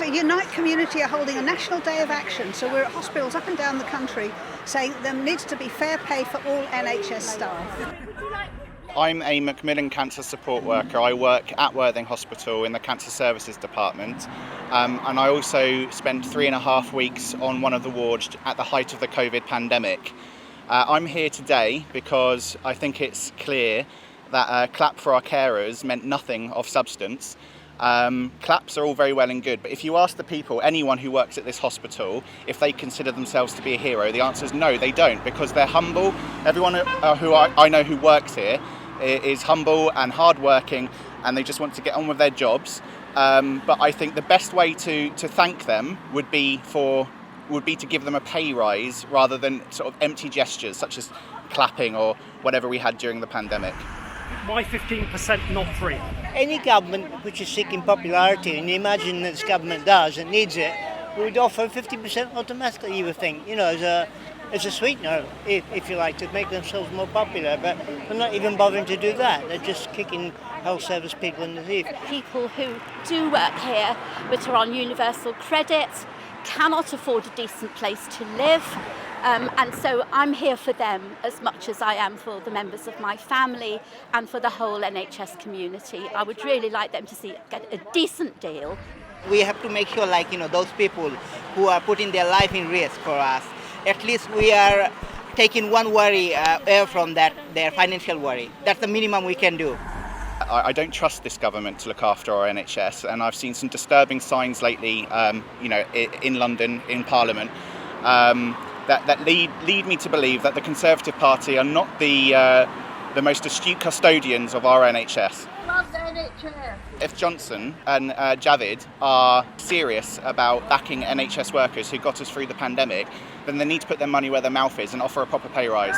a Unite community are holding a national day of action. So we're at hospitals up and down the country saying that there needs to be fair pay for all NHS staff. I'm a Macmillan Cancer Support Worker. I work at Worthing Hospital in the Cancer Services Department, and I also spent 3.5 weeks on one of the wards at the height of the COVID pandemic. I'm here today because I think it's clear that a clap for our carers meant nothing of substance. Claps are all very well and good, but if you ask the people, anyone who works at this hospital, if they consider themselves to be a hero, the answer is no, they don't, because they're humble. Everyone who I know who works here is humble and hardworking, and they just want to get on with their jobs. But I think the best way to thank them would be to give them a pay rise rather than sort of empty gestures such as clapping or whatever we had during the pandemic. Why 15% not free? Any government which is seeking popularity, and imagine this government does and needs it, would offer 50% automatically, you would think, as a sweetener, if you like, to make themselves more popular. But they're not even bothering to do that. They're just kicking health service people in the teeth. People who do work here but are on universal credit cannot afford a decent place to live. And so I'm here for them as much as I am for the members of my family and for the whole NHS community. I would really like them to get a decent deal. We have to make sure, those people who are putting their life in risk for us, at least we are taking one worry away from their financial worry. That's the minimum we can do. I don't trust this government to look after our NHS, and I've seen some disturbing signs lately, in London, in Parliament, that lead me to believe that the Conservative Party are not the most astute custodians of our NHS. Love the NHS. If Johnson and Javid are serious about backing NHS workers who got us through the pandemic, then they need to put their money where their mouth is and offer a proper pay rise.